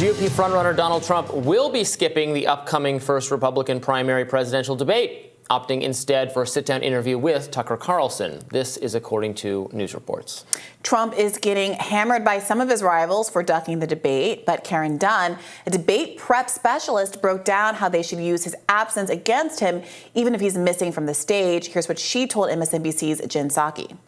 GOP frontrunner Donald Trump will be skipping the upcoming first Republican primary presidential debate, opting instead for a sit-down interview with Tucker Carlson. This is according to news reports. Trump is getting hammered by some of his rivals for ducking the debate, but Karen Dunn, a debate prep specialist, broke down how they should use his absence against him, even if he's missing from the stage. Here's what she told MSNBC's Jen Psaki.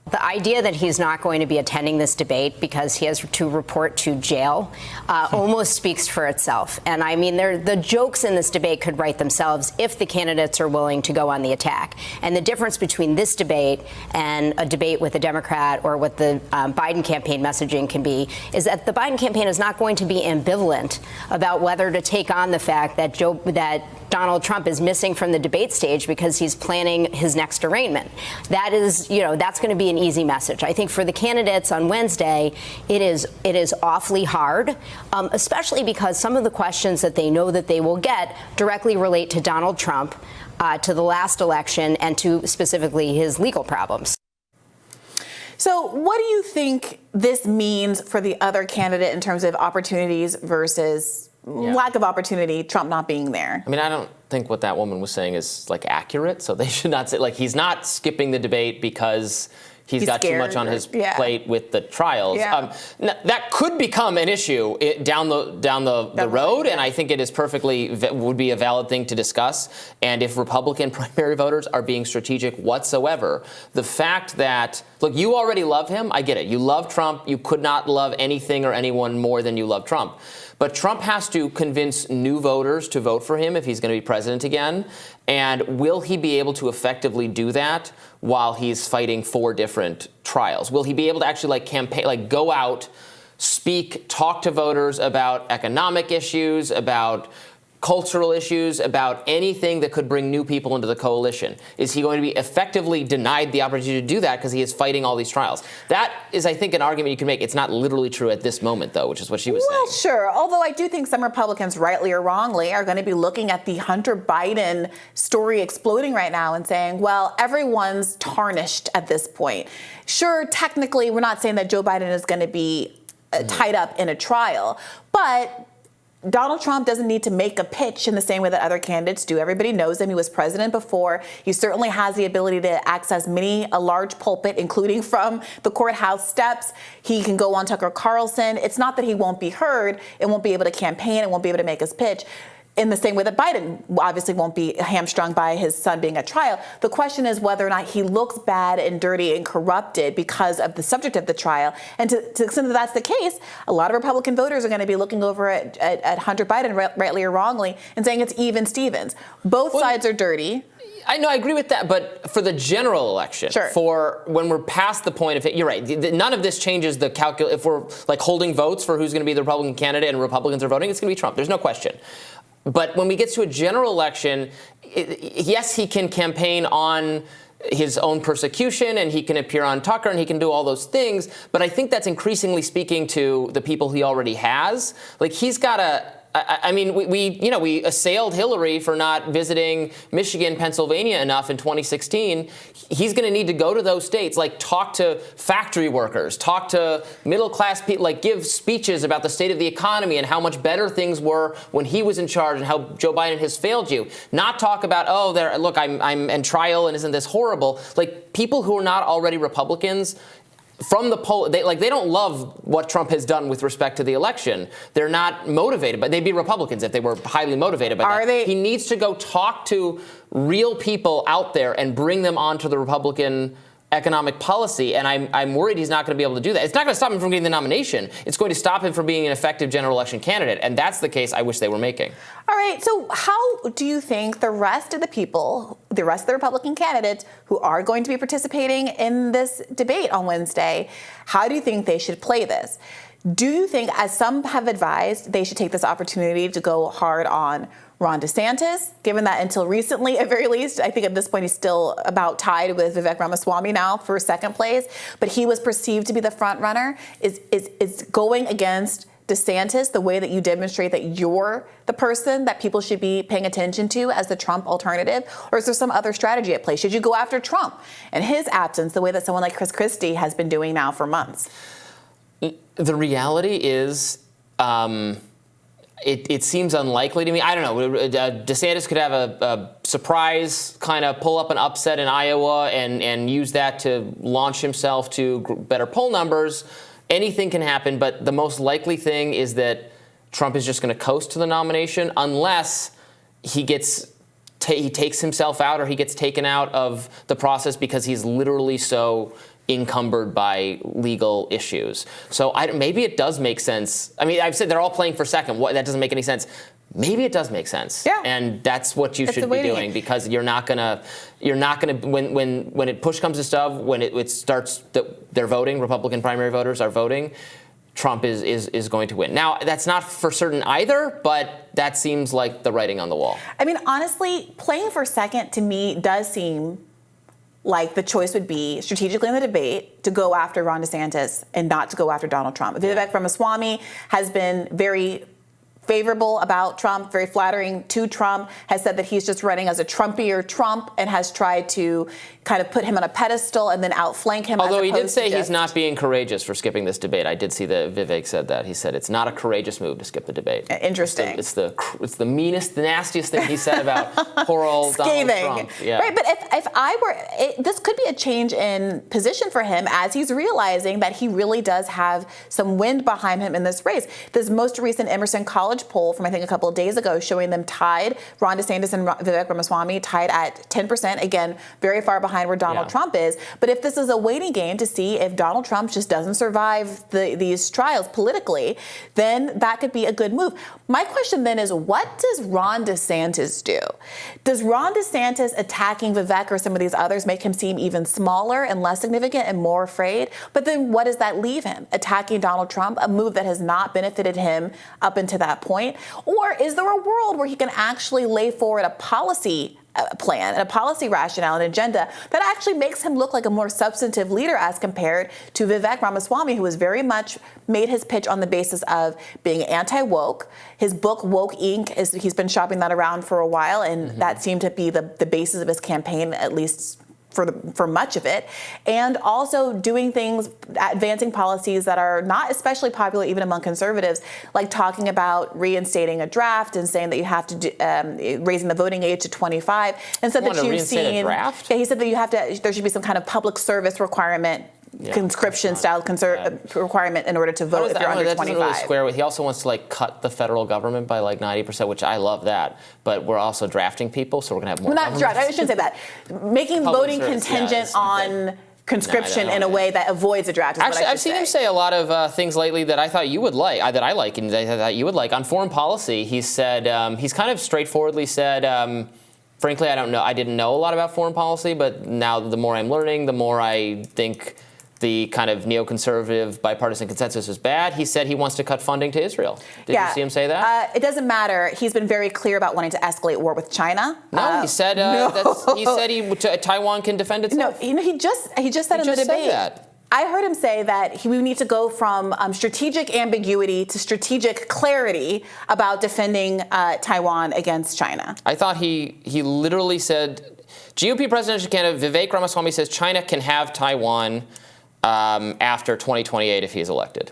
The idea that he's not going to be attending this debate because he has to report to jail almost speaks for itself. And I mean, the jokes in this debate could write themselves if the candidates are willing to go on the attack. And the difference between this debate and a debate with a Democrat or what the Biden campaign messaging can be is that the Biden campaign is not going to be ambivalent about whether to take on the fact that Donald Trump is missing from the debate stage because he's planning his next arraignment. That is, that's going to be an easy message. I think for the candidates on Wednesday, it is awfully hard, especially because some of the questions that they know that they will get directly relate to Donald Trump, to the last election, and to specifically his legal problems. So what do you think this means for the other candidate in terms of opportunities versus lack of opportunity, Trump not being there? I mean, I don't think what that woman was saying is accurate. So they should not say he's not skipping the debate because he's got too much on his plate with the trials. Yeah. That could become an issue down the road, and I think it is would be a valid thing to discuss. And if Republican primary voters are being strategic whatsoever, the fact that, look, you already love him, I get it. You love Trump. You could not love anything or anyone more than you love Trump. But Trump has to convince new voters to vote for him if he's going to be president again. And will he be able to effectively do that while he's fighting 4 different trials? Will he be able to actually campaign, go out, speak, talk to voters about economic issues, about cultural issues, about anything that could bring new people into the coalition? Is he going to be effectively denied the opportunity to do that because he is fighting all these trials? That is, I think, an argument you can make. It's not literally true at this moment, though, which is what she was saying. Well, sure. Although I do think some Republicans, rightly or wrongly, are going to be looking at the Hunter Biden story exploding right now and saying, well, everyone's tarnished at this point. Sure, technically, we're not saying that Joe Biden is going to be tied up in a trial, but Donald Trump doesn't need to make a pitch in the same way that other candidates do. Everybody knows him. He was president before. He certainly has the ability to access a large pulpit, including from the courthouse steps. He can go on Tucker Carlson. It's not that he won't be heard and won't be able to campaign and won't be able to make his pitch in the same way that Biden obviously won't be hamstrung by his son being at trial. The question is whether or not he looks bad and dirty and corrupted because of the subject of the trial. And to the extent that that's the case, a lot of Republican voters are going to be looking over at Hunter Biden, rightly or wrongly, and saying it's even Stevens. Both sides are dirty. I know, I agree with that, but for the general election, for when we're past the point of it, you're right. None of this changes the calculus. If we're holding votes for who's going to be the Republican candidate and Republicans are voting, it's going to be Trump. There's no question. But when we get to a general election, yes, he can campaign on his own persecution and he can appear on Tucker and he can do all those things. But I think that's increasingly speaking to the people he already has. He's got to. I mean, we assailed Hillary for not visiting Michigan, Pennsylvania enough in 2016. He's going to need to go to those states, talk to factory workers, talk to middle class people, give speeches about the state of the economy and how much better things were when he was in charge and how Joe Biden has failed you. Not talk about, I'm in trial and isn't this horrible? People who are not already Republicans, from the poll, they don't love what Trump has done with respect to the election. They're not motivated, but they'd be Republicans if they were highly motivated by that. He needs to go talk to real people out there and bring them onto the Republican economic policy, and I'm worried he's not going to be able to do that. It's not going to stop him from getting the nomination. It's going to stop him from being an effective general election candidate, and that's the case I wish they were making. All right, so how do you think the rest of the Republican candidates who are going to be participating in this debate on Wednesday, how do you think they should play this? Do you think, as some have advised, they should take this opportunity to go hard on Ron DeSantis, given that until recently, at very least, I think at this point he's still about tied with Vivek Ramaswamy now for second place, but he was perceived to be the front runner. Is going against DeSantis the way that you demonstrate that you're the person that people should be paying attention to as the Trump alternative? Or is there some other strategy at play? Should you go after Trump and his absence the way that someone like Chris Christie has been doing now for months? The reality is It seems unlikely to me. I don't know. DeSantis could have a surprise kind of pull up an upset in Iowa and use that to launch himself to better poll numbers. Anything can happen, but the most likely thing is that Trump is just going to coast to the nomination unless he takes himself out or he gets taken out of the process because he's literally so encumbered by legal issues. So maybe it does make sense. I mean, I've said they're all playing for second. That doesn't make any sense. Maybe it does make sense. Yeah. And that's what you should be doing because you're not gonna when it push comes to shove, when it starts they're voting, Republican primary voters are voting, Trump is going to win. Now, that's not for certain either, but that seems like the writing on the wall. I mean, honestly, playing for second to me does seem like the choice would be strategically in the debate to go after Ron DeSantis and not to go after Donald Trump. Vivek Ramaswamy has been very favorable about Trump, very flattering to Trump, has said that he's just running as a Trumpier Trump and has tried to kind of put him on a pedestal and then outflank him. Although he did say he's not being courageous for skipping this debate. I did see that Vivek said that. He said it's not a courageous move to skip the debate. Interesting. It's the meanest, the nastiest thing he said about poor old Donald Trump. Yeah. Right, but if I were, this could be a change in position for him as he's realizing that he really does have some wind behind him in this race. This most recent Emerson College poll from I think a couple of days ago showing them tied, Ron DeSantis and Vivek Ramaswamy tied at 10%, again, very far behind where Donald Trump is. But if this is a waiting game to see if Donald Trump just doesn't survive these trials politically, then that could be a good move. My question then is, what does Ron DeSantis do? Does Ron DeSantis attacking Vivek or some of these others make him seem even smaller and less significant and more afraid? But then what does that leave him? Attacking Donald Trump, a move that has not benefited him up until that point? Or is there a world where he can actually lay forward a policy plan and a policy rationale and agenda that actually makes him look like a more substantive leader as compared to Vivek Ramaswamy, who has very much made his pitch on the basis of being anti-woke. His book, Woke Inc., he's been shopping that around for a while, and that seemed to be the basis of his campaign, at least for much of it, and also doing things, advancing policies that are not especially popular even among conservatives, like talking about reinstating a draft and saying that you have to do, raising the voting age to 25. And said that you've seen, draft? Yeah, he said that there should be some kind of public service requirement. Conscription style requirement in order to vote if you're under 25. Doesn't really square with. He also wants to cut the federal government by 90%, which I love that. But we're also drafting people, so we're going to have more. Well, not draft. I shouldn't say that. Making voting contingent on conscription in a way that avoids a draft. Actually, I've seen him say a lot of things lately that I thought you would like, that I like, and that I thought you would like. On foreign policy, he said he's kind of straightforwardly said. Frankly, I don't know. I didn't know a lot about foreign policy, but now the more I'm learning, the more I think the kind of neoconservative bipartisan consensus is bad. He said he wants to cut funding to Israel. Did you see him say that? It doesn't matter. He's been very clear about wanting to escalate war with China. No, he said Taiwan can defend itself. No, he just said in the debate. That. I heard him say that we need to go from strategic ambiguity to strategic clarity about defending Taiwan against China. I thought he literally said, GOP presidential candidate Vivek Ramaswamy says China can have Taiwan after 2028 if he's elected.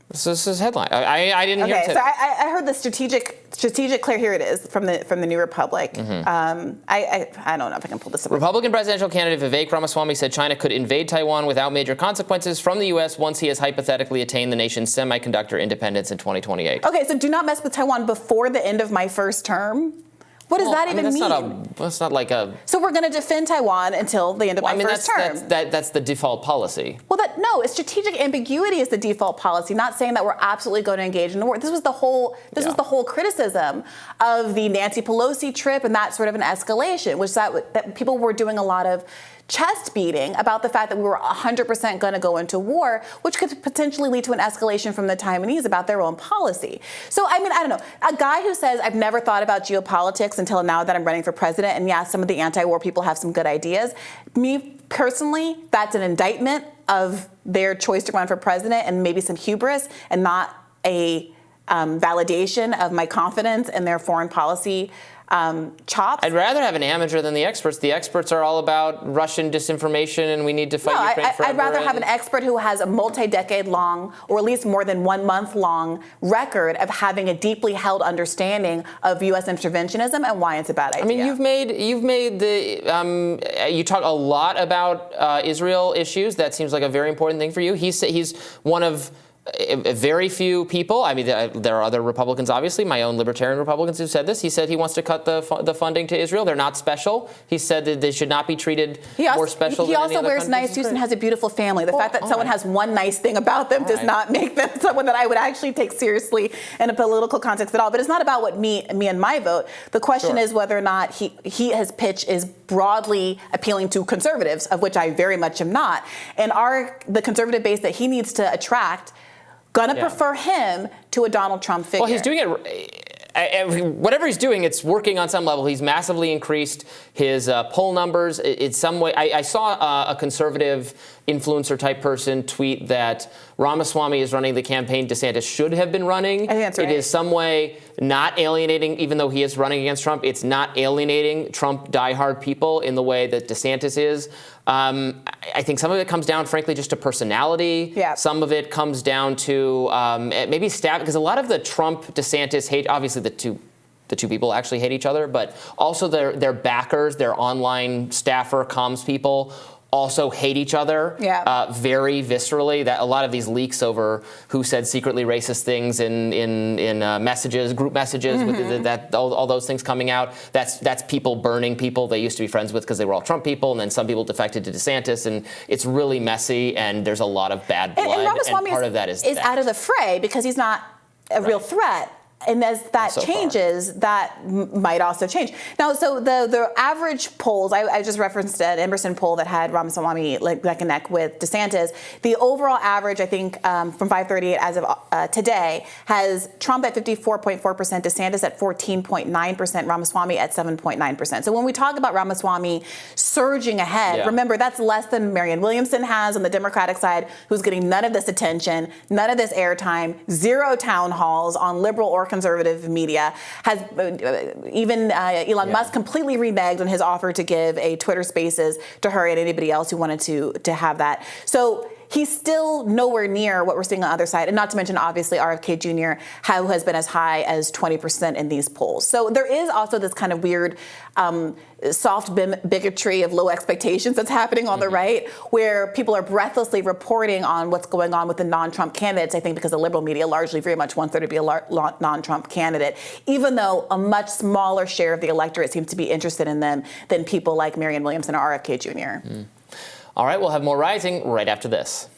This is his headline. I didn't hear it. Okay, so I heard the strategic clear. Here it is from the New Republic. I don't know if I can pull this up. Republican presidential candidate Vivek Ramaswamy said China could invade Taiwan without major consequences from the U.S. once he has hypothetically attained the nation's semiconductor independence in 2028. Okay, so do not mess with Taiwan before the end of my first term. What does that even mean? That's not like a. So we're going to defend Taiwan until the end of my first term. That's the default policy. Well, strategic ambiguity is the default policy. Not saying that we're absolutely going to engage in the war. This was the whole. Was the whole criticism of the Nancy Pelosi trip and that sort of an escalation, which that people were doing a lot of chest beating about the fact that we were 100% going to go into war, which could potentially lead to an escalation from the Taiwanese about their own policy. So, I don't know. A guy who says, I've never thought about geopolitics until now that I'm running for president, and some of the anti-war people have some good ideas. Me, personally, that's an indictment of their choice to run for president and maybe some hubris and not a validation of my confidence in their foreign policy chops. I'd rather have an amateur than the experts. The experts are all about Russian disinformation, and we need to fight Ukraine forever. I'd rather have an expert who has a multi-decade long, or at least more than 1 month long record of having a deeply held understanding of U.S. interventionism and why it's a bad idea. I mean, you've made the you talk a lot about Israel issues. That seems like a very important thing for you. He's one of very few people. I mean, there are other Republicans, obviously, my own libertarian Republicans who said this. He said he wants to cut the funding to Israel. They're not special. He said that they should not be treated more special than any other countries. He also wears nice suits and has a beautiful family. The fact that someone has one nice thing about them does not make them someone that I would actually take seriously in a political context at all. But it's not about what me and my vote. The question is whether or not his pitch is broadly appealing to conservatives, of which I very much am not. And the conservative base that he needs to attract gonna prefer him to a Donald Trump figure. Well, he's doing it. Whatever he's doing, it's working on some level. He's massively increased his poll numbers. It's some way. I saw a conservative influencer type person tweet that Ramaswamy is running the campaign DeSantis should have been running. I think that's right. It is some way not alienating, even though he is running against Trump, it's not alienating Trump diehard people in the way that DeSantis is. I think some of it comes down, frankly, just to personality. Yeah. Some of it comes down to maybe staff, because a lot of the Trump-DeSantis hate, obviously the two people actually hate each other, but also their backers, their online staffer, comms people, also hate each other very viscerally. That a lot of these leaks over who said secretly racist things in messages, group messages, with all those things coming out. That's people burning people they used to be friends with because they were all Trump people, and then some people defected to DeSantis, and it's really messy. And there's a lot of bad blood. And Ramaswamy part of that is out of the fray because he's not a real threat. And as that changes, that might also change. Now, so the average polls, I just referenced an Emerson poll that had Ramaswamy neck and neck with DeSantis. The overall average, I think, from 538 as of today, has Trump at 54.4%, DeSantis at 14.9%, Ramaswamy at 7.9%. So when we talk about Ramaswamy surging ahead, remember, that's less than Marianne Williamson has on the Democratic side, who's getting none of this attention, none of this airtime, zero town halls on liberal or conservative media, has even Elon Musk completely reneged on his offer to give a Twitter Spaces to her and anybody else who wanted to have that. So he's still nowhere near what we're seeing on the other side, and not to mention, obviously, RFK Jr., who has been as high as 20% in these polls. So there is also this kind of weird soft bigotry of low expectations that's happening on the right, where people are breathlessly reporting on what's going on with the non-Trump candidates, I think because the liberal media largely very much wants there to be a non-Trump candidate, even though a much smaller share of the electorate seems to be interested in them than people like Marianne Williamson or RFK Jr. All right, we'll have more Rising right after this.